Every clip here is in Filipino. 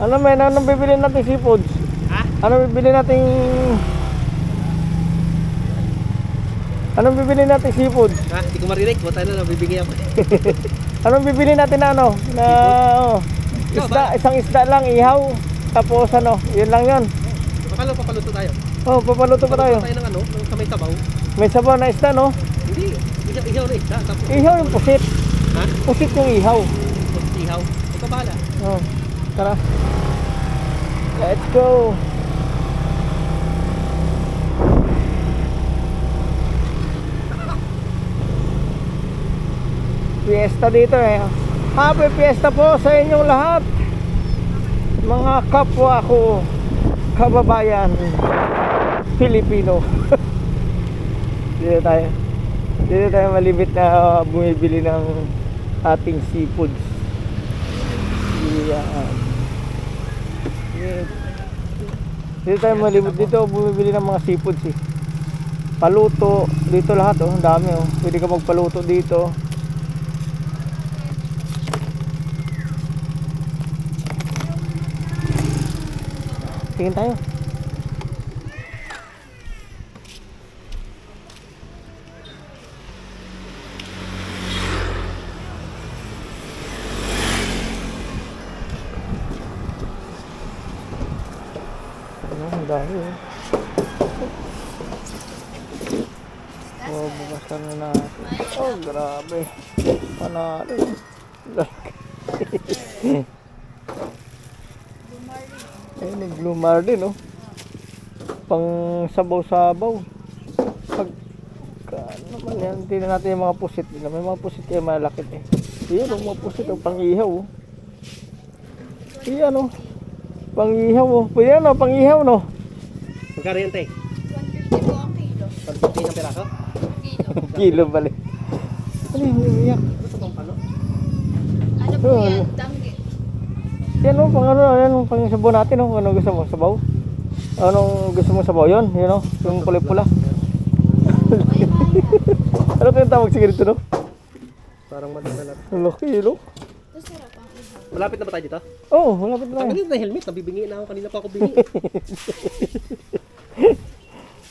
Ano men, anong bibili natin seafoods? Ha? Anong bibili natin? Anong bibili natin seafoods? Ha? Hindi ko marinig. Buta na lang. Bibigyan ako. Anong bibili natin na ano? Na oh, Ikaw isda, isang isda lang, ihaw. Tapos ano, yun lang yun. Papaluto tayo. Oh, papaluto pa tayo. Tayo ng ano, ng kamay sabaw. May sabaw na isda, no? Hindi. Ihaw na isda. Tapos, Ihaw yung pusit. ha? Pusit yung ihaw. Ihaw. Ikaw bahala. Oh, tara. Let's go. Fiesta dito eh. Happy fiesta po sa inyong lahat. Mga kapwa ko, kababayan Pilipino. Dito tayo. Dito tayo malimit na bumibili ng ating seafoods. Dito tayo malimit dito bumibili ng mga seafoods eh. Paluto dito lahat oh, ang dami oh. Pwede ka magpaluto dito. Tingin tayo. Ang dami eh. Oh, bukasan na natin. Oh, grabe. Panalo. Ayun, yung Blue Marlin, no? Pang sabaw-sabaw. Pag naman yan, tingnan natin yung mga pusit. May mga pusit kayo malakit eh. Iyan, mga pusit, pang ihaw. Oh. Iyan, oh. Pang ihaw, oh. Pwede yan, oh, pang ihaw, no? Magkano yan, te? 150 po ang kilo. 150 ng piraso? Kilo. Kilo bali. Ano yung umiyak? Ito pang palo? Ano po yan? Tanggi. Yan o, pang ano, yan pang sabaw natin o. Ano gusto mo? Sabaw? Anong gusto mo sabaw? Yun, yun o. Yung kulay pula. May maya. Ano ito yung tawag sa ganito no? Parang madalat. Ang laki no? Ito sarap ang ihaw. Malapit na ba tayo dito? Oo, wala pa tayo. Tanggalin na helmet. Nabibingi na ako. Kanina pa ako bingi.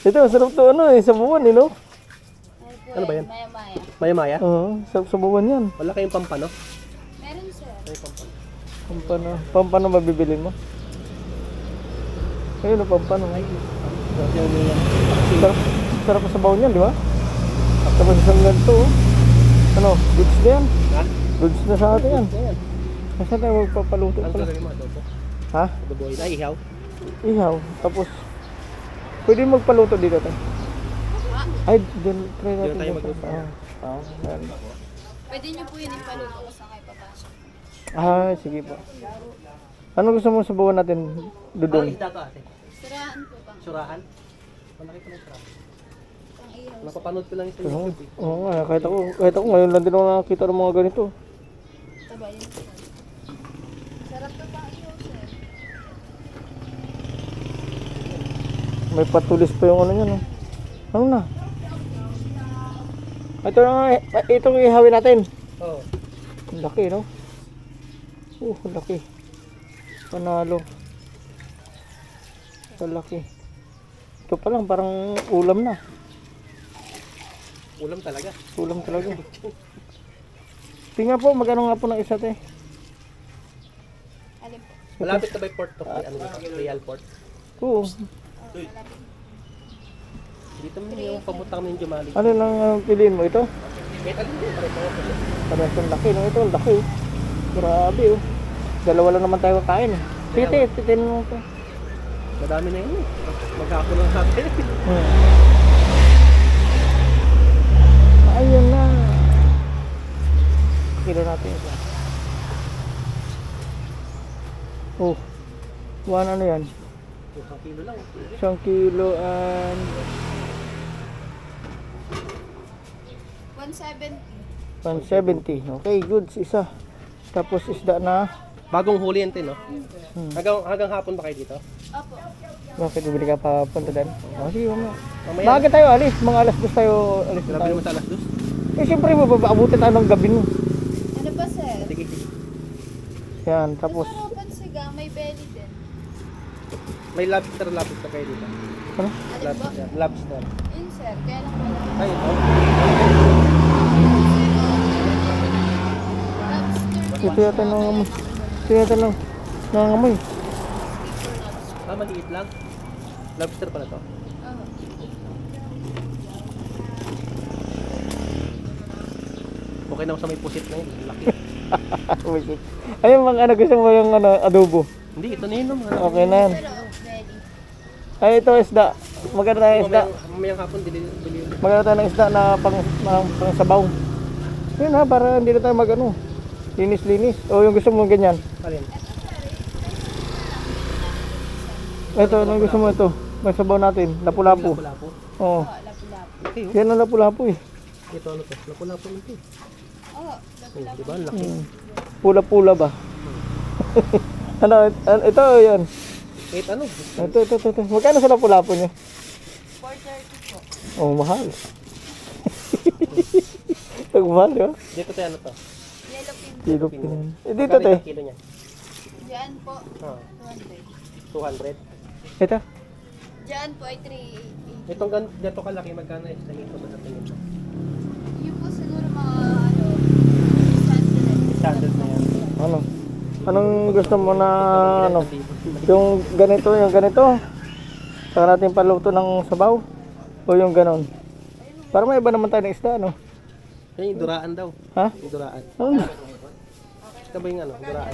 Ito, sarap to ano eh, sabawan eh no? Ano ba yan? Maya-maya. Maya-maya? Oo, sarap sabawan yan. Wala kayong pampano? Meron sir. Ay, pampano. Pampano mabibilin mo? Ayun o, pampano. Sarap, sarap sa sabaw niyan, di ba? Tapos isang ganito oh. Ano, goods na yan. Ha? Goods na sa atin yan. Ayan. Kasi tayo magpapaluto Ano pala. gagawin mo? Adobo? Ha? Adobo. Ay, ihaw? Ihaw. Tapos, pwede magpaluto dito tayo. Ay, doon, try natin. Doon tayo dito. magluto. Ayan. Pwede nyo po yun ipaluto ko sa kayo papasok. Ah, sige po. Ano gusto mo sabawan natin? Parang Dudong. isda to ate. Sirahan po pang, Surahan? Malaki pa ng surahan. pang ihaw. Napapanood ko lang ito Oo, yung YouTube eh. oo nga, kahit ako ngayon lang din ako nakakita ng mga ganito. Taba yun sir. Sarap to pang ihaw sir. May patulis pa yung ano niya, no? Ano na? Ito na nga, itong ihawin natin. Oo. Ang laki, no? Ang laki. Panalo. Ang laki. Ito pa lang, parang ulam na. Ulam talaga. Ulam talaga. Tingnan po, magkano nga po ng isa, te? Alin po? Malapit na ba yung port to? Ano dito? Real port? Oo. Oh, malapit. Dito mo yung pamutang ng Jumali. Ano lang piliin mo ito? Kahit alin din. Pareho. Parang ang laki, no? Ito, ang laki. Oh. Grabe, oh. Dalawa lang naman tayo kakain. Sige, te, titin mo ito. Madami na yun eh. Maghapon lang natin. Ayun na. Kilo natin ito. Oh. Ano yan? 1 kilo lang. 1 kilo and 170. 170. Okay, goods. Isa. Tapos isda na. Bagong huli yan no? Hanggang hapon ba kayo dito? Opo. Bakit bibili ka pa punta doon? Oh, sige, mamaya. Mamaya. Maaga tayo alis. Mga alas 2 tayo alis na Grabe tayo. naman sa alas 2. Eh, siyempre, mababaabutin tayo ng gabi mo. Ano ba sir? Sige, sige. Yan, tapos Sarapan siga, may belly May lobster kayo dito. Ano? Alin po? Lobster. Yun sir, kaya lang wala. Ay, ito. Lobster. Ito yata nangangamoy. Ito yata lang nangangamoy. Ah, maliit lang. Lobster pala to. Oh. Okay naman sa may pusit na yun. Laki. Wisit. Ayun mga ano gusto mo yung ano, adobo. Hindi, ito na yun naman. Okay na yan. Pero, ready. Ay ito isda. Maganda tayo ng isda. Mamayang hapon, bili. Maganda tayo ng isda na pang sabaw. Yun ha, para hindi na tayo mag ano. Linis-linis. O yung gusto mo ganyan. Alin? Ito, anong gusto mo ito? May sabaw natin. Lapu-lapu. Lapu-lapu. Oo. Lapu-lapu. Okay, oh. Yan ang lapu-lapu eh. Ito ano to? Lapu-lapu nito. Oh, Oh, di ba? Ang laki. Pula-pula ba? Ano, ito yan. Wait, ano? Ito. Magkano sa lapu-lapu niyo? 430 po. Oh, mahal. Ito mahal, di ba? Dito tayo ano to? Yellow pin. Kilo pinan. Eh, dito Magkano te. yung kilo niya? Diyan po, Ah, 200. 200. Ito. Diyan po ay 380. Itong ganito kalaki, magkano estimate mo sa tingin mo? Yun po siguro mga ano, standard. Standard na yan. Ano? Anong gusto mo na ano? Yung ganito. Saka natin paluto ng sabaw? O yung ganon? Para may iba naman tayo ng isda, no? Yan yung duraan daw. Ha? Yung duraan. Ano? Ito ba yung ano? Duraan.